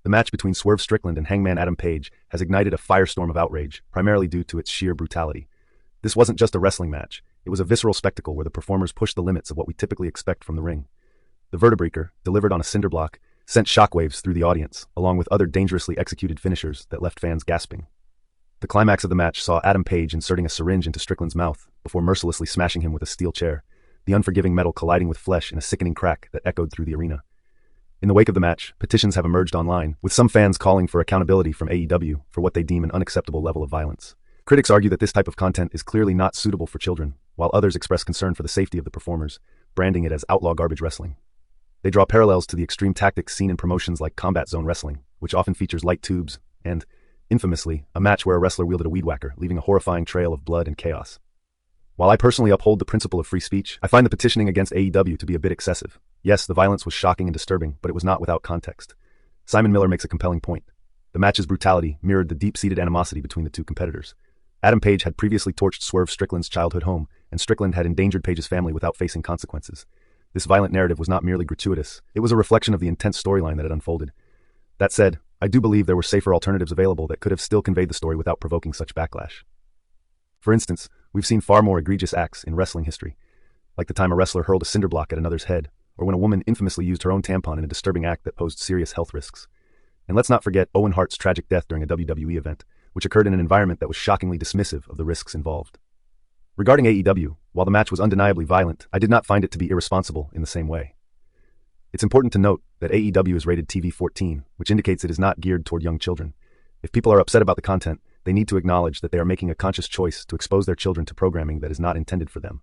The match between Swerve Strickland and Hangman Adam Page has ignited a firestorm of outrage, primarily due to its sheer brutality. This wasn't just a wrestling match, it was a visceral spectacle where the performers pushed the limits of what we typically expect from the ring. The vertebreaker, delivered on a cinder block, sent shockwaves through the audience, along with other dangerously executed finishers that left fans gasping. The climax of the match saw Adam Page inserting a syringe into Strickland's mouth before mercilessly smashing him with a steel chair, the unforgiving metal colliding with flesh in a sickening crack that echoed through the arena. In the wake of the match, petitions have emerged online, with some fans calling for accountability from AEW for what they deem an unacceptable level of violence. Critics argue that this type of content is clearly not suitable for children, while others express concern for the safety of the performers, branding it as outlaw garbage wrestling. They draw parallels to the extreme tactics seen in promotions like Combat Zone Wrestling, which often features light tubes, and, infamously, a match where a wrestler wielded a weed whacker, leaving a horrifying trail of blood and chaos. While I personally uphold the principle of free speech, I find the petitioning against AEW to be a bit excessive. Yes, the violence was shocking and disturbing, but it was not without context. Simon Miller makes a compelling point. The match's brutality mirrored the deep-seated animosity between the two competitors. Adam Page had previously torched Swerve Strickland's childhood home, and Strickland had endangered Page's family without facing consequences. This violent narrative was not merely gratuitous, it was a reflection of the intense storyline that had unfolded. That said, I do believe there were safer alternatives available that could have still conveyed the story without provoking such backlash. For instance, we've seen far more egregious acts in wrestling history, like the time a wrestler hurled a cinder block at another's head, or when a woman infamously used her own tampon in a disturbing act that posed serious health risks. And let's not forget Owen Hart's tragic death during a WWE event, which occurred in an environment that was shockingly dismissive of the risks involved. Regarding AEW, while the match was undeniably violent, I did not find it to be irresponsible in the same way. It's important to note that AEW is rated TV-14, which indicates it is not geared toward young children. If people are upset about the content, they need to acknowledge that they are making a conscious choice to expose their children to programming that is not intended for them.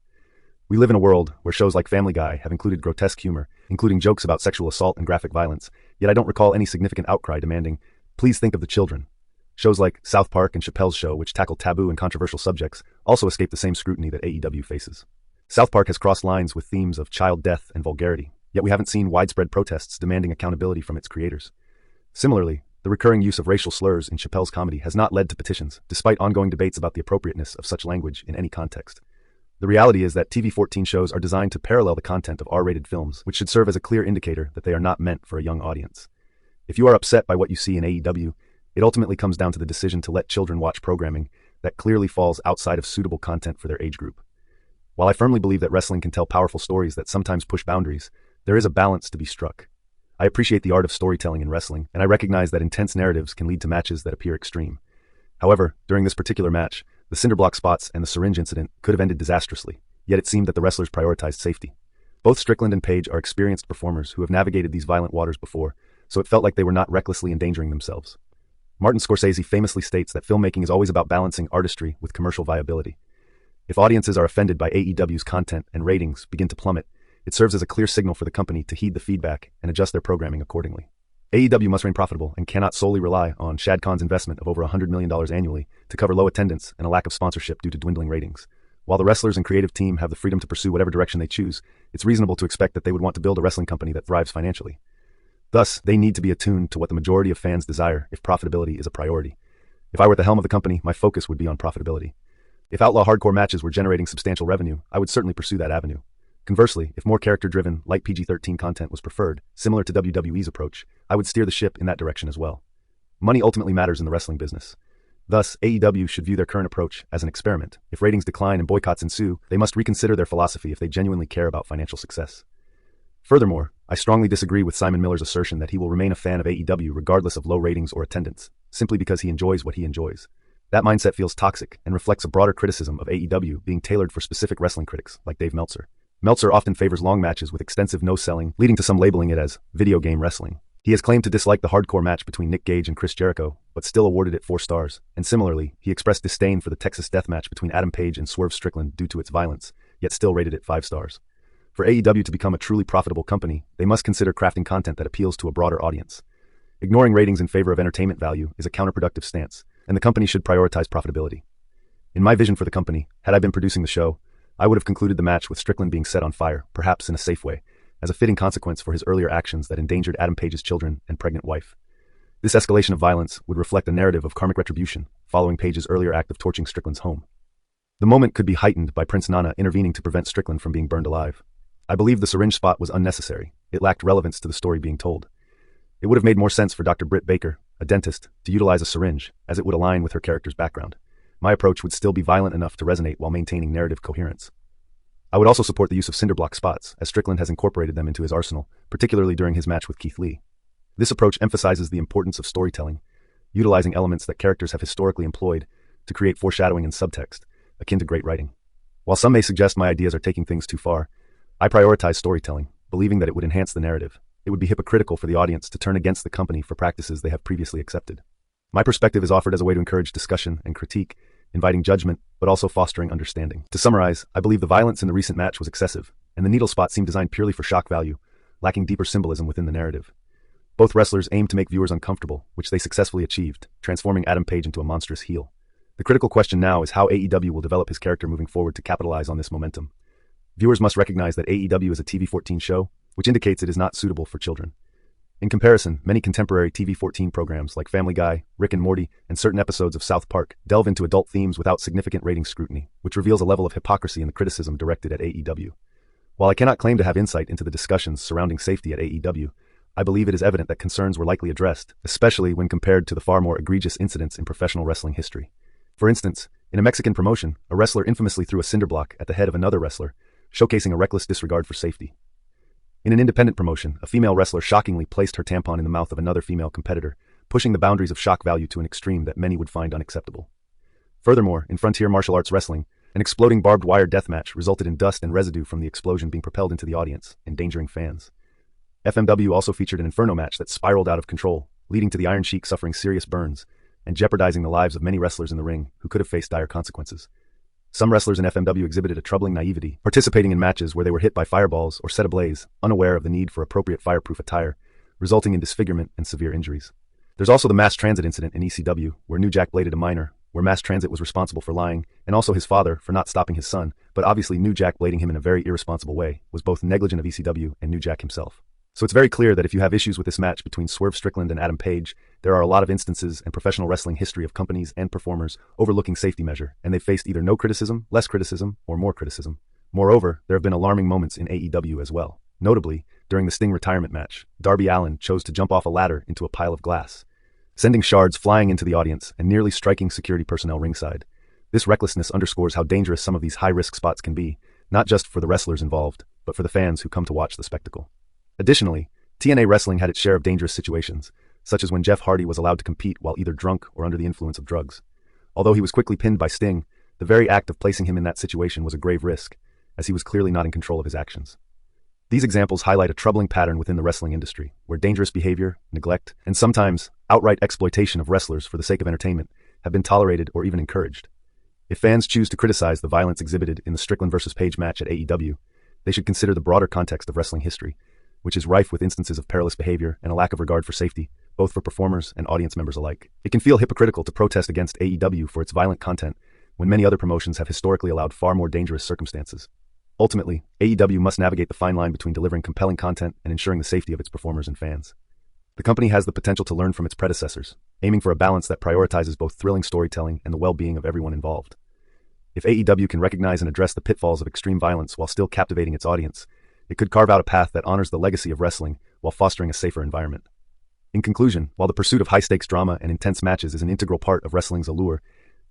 We live in a world where shows like Family Guy have included grotesque humor, including jokes about sexual assault and graphic violence, yet I don't recall any significant outcry demanding, "Please think of the children." Shows like South Park and Chappelle's Show, which tackle taboo and controversial subjects, also escape the same scrutiny that AEW faces. South Park has crossed lines with themes of child death and vulgarity, yet we haven't seen widespread protests demanding accountability from its creators. Similarly, the recurring use of racial slurs in Chappelle's comedy has not led to petitions, despite ongoing debates about the appropriateness of such language in any context. The reality is that TV-14 shows are designed to parallel the content of R-rated films, which should serve as a clear indicator that they are not meant for a young audience. If you are upset by what you see in AEW, it ultimately comes down to the decision to let children watch programming that clearly falls outside of suitable content for their age group. While I firmly believe that wrestling can tell powerful stories that sometimes push boundaries, there is a balance to be struck. I appreciate the art of storytelling in wrestling, and I recognize that intense narratives can lead to matches that appear extreme. However, during this particular match, the cinderblock spots and the syringe incident could have ended disastrously, yet it seemed that the wrestlers prioritized safety. Both Strickland and Page are experienced performers who have navigated these violent waters before, so it felt like they were not recklessly endangering themselves. Martin Scorsese famously states that filmmaking is always about balancing artistry with commercial viability. If audiences are offended by AEW's content and ratings begin to plummet, it serves as a clear signal for the company to heed the feedback and adjust their programming accordingly. AEW must remain profitable and cannot solely rely on Shad Khan's investment of over $100 million annually to cover low attendance and a lack of sponsorship due to dwindling ratings. While the wrestlers and creative team have the freedom to pursue whatever direction they choose, it's reasonable to expect that they would want to build a wrestling company that thrives financially. Thus, they need to be attuned to what the majority of fans desire if profitability is a priority. If I were at the helm of the company, my focus would be on profitability. If outlaw hardcore matches were generating substantial revenue, I would certainly pursue that avenue. Conversely, if more character-driven, light PG-13 content was preferred, similar to WWE's approach, I would steer the ship in that direction as well. Money ultimately matters in the wrestling business. Thus, AEW should view their current approach as an experiment. If ratings decline and boycotts ensue, they must reconsider their philosophy if they genuinely care about financial success. Furthermore, I strongly disagree with Simon Miller's assertion that he will remain a fan of AEW regardless of low ratings or attendance, simply because he enjoys what he enjoys. That mindset feels toxic and reflects a broader criticism of AEW being tailored for specific wrestling critics like Dave Meltzer. Meltzer often favors long matches with extensive no-selling, leading to some labeling it as video game wrestling. He has claimed to dislike the hardcore match between Nick Gage and Chris Jericho, but still awarded it 4 stars, and similarly, he expressed disdain for the Texas death match between Adam Page and Swerve Strickland due to its violence, yet still rated it 5 stars. For AEW to become a truly profitable company, they must consider crafting content that appeals to a broader audience. Ignoring ratings in favor of entertainment value is a counterproductive stance, and the company should prioritize profitability. In my vision for the company, had I been producing the show, I would have concluded the match with Strickland being set on fire, perhaps in a safe way, as a fitting consequence for his earlier actions that endangered Adam Page's children and pregnant wife. This escalation of violence would reflect a narrative of karmic retribution, following Page's earlier act of torching Strickland's home. The moment could be heightened by Prince Nana intervening to prevent Strickland from being burned alive. I believe the syringe spot was unnecessary. It lacked relevance to the story being told. It would have made more sense for Dr. Britt Baker, a dentist, to utilize a syringe, as it would align with her character's background. My approach would still be violent enough to resonate while maintaining narrative coherence. I would also support the use of cinderblock spots, as Strickland has incorporated them into his arsenal, particularly during his match with Keith Lee. This approach emphasizes the importance of storytelling, utilizing elements that characters have historically employed to create foreshadowing and subtext, akin to great writing. While some may suggest my ideas are taking things too far, I prioritize storytelling, believing that it would enhance the narrative. It would be hypocritical for the audience to turn against the company for practices they have previously accepted. My perspective is offered as a way to encourage discussion and critique, inviting judgment, but also fostering understanding. To summarize, I believe the violence in the recent match was excessive, and the needle spot seemed designed purely for shock value, lacking deeper symbolism within the narrative. Both wrestlers aimed to make viewers uncomfortable, which they successfully achieved, transforming Adam Page into a monstrous heel. The critical question now is how AEW will develop his character moving forward to capitalize on this momentum. Viewers must recognize that AEW is a TV-14 show, which indicates it is not suitable for children. In comparison, many contemporary TV-14 programs like Family Guy, Rick and Morty, and certain episodes of South Park delve into adult themes without significant rating scrutiny, which reveals a level of hypocrisy in the criticism directed at AEW. While I cannot claim to have insight into the discussions surrounding safety at AEW, I believe it is evident that concerns were likely addressed, especially when compared to the far more egregious incidents in professional wrestling history. For instance, in a Mexican promotion, a wrestler infamously threw a cinderblock at the head of another wrestler, showcasing a reckless disregard for safety. In an independent promotion, a female wrestler shockingly placed her tampon in the mouth of another female competitor, pushing the boundaries of shock value to an extreme that many would find unacceptable. Furthermore, in frontier martial arts wrestling, an exploding barbed wire deathmatch resulted in dust and residue from the explosion being propelled into the audience, endangering fans. FMW also featured an inferno match that spiraled out of control, leading to the Iron Sheik suffering serious burns and jeopardizing the lives of many wrestlers in the ring who could have faced dire consequences. Some wrestlers in FMW exhibited a troubling naivety, participating in matches where they were hit by fireballs or set ablaze, unaware of the need for appropriate fireproof attire, resulting in disfigurement and severe injuries. There's also the mass transit incident in ECW, where New Jack bladed a minor, where mass transit was responsible for lying, and also his father for not stopping his son, but obviously New Jack blading him in a very irresponsible way was both negligent of ECW and New Jack himself. So it's very clear that if you have issues with this match between Swerve Strickland and Adam Page, there are a lot of instances in professional wrestling history of companies and performers overlooking safety measure, and they've faced either no criticism, less criticism, or more criticism. Moreover, there have been alarming moments in AEW as well. Notably, during the Sting retirement match, Darby Allin chose to jump off a ladder into a pile of glass, sending shards flying into the audience and nearly striking security personnel ringside. This recklessness underscores how dangerous some of these high-risk spots can be, not just for the wrestlers involved, but for the fans who come to watch the spectacle. Additionally, TNA Wrestling had its share of dangerous situations, such as when Jeff Hardy was allowed to compete while either drunk or under the influence of drugs. Although he was quickly pinned by Sting, the very act of placing him in that situation was a grave risk, as he was clearly not in control of his actions. These examples highlight a troubling pattern within the wrestling industry, where dangerous behavior, neglect, and sometimes outright exploitation of wrestlers for the sake of entertainment have been tolerated or even encouraged. If fans choose to criticize the violence exhibited in the Strickland vs. Page match at AEW, they should consider the broader context of wrestling history, which is rife with instances of perilous behavior and a lack of regard for safety, both for performers and audience members alike. It can feel hypocritical to protest against AEW for its violent content when many other promotions have historically allowed far more dangerous circumstances. Ultimately, AEW must navigate the fine line between delivering compelling content and ensuring the safety of its performers and fans. The company has the potential to learn from its predecessors, aiming for a balance that prioritizes both thrilling storytelling and the well-being of everyone involved. If AEW can recognize and address the pitfalls of extreme violence while still captivating its audience, it could carve out a path that honors the legacy of wrestling while fostering a safer environment. In conclusion, while the pursuit of high-stakes drama and intense matches is an integral part of wrestling's allure,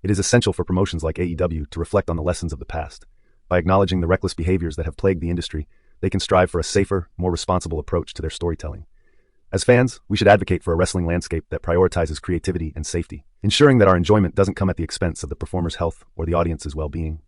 it is essential for promotions like AEW to reflect on the lessons of the past. By acknowledging the reckless behaviors that have plagued the industry, they can strive for a safer, more responsible approach to their storytelling. As fans, we should advocate for a wrestling landscape that prioritizes creativity and safety, ensuring that our enjoyment doesn't come at the expense of the performer's health or the audience's well-being.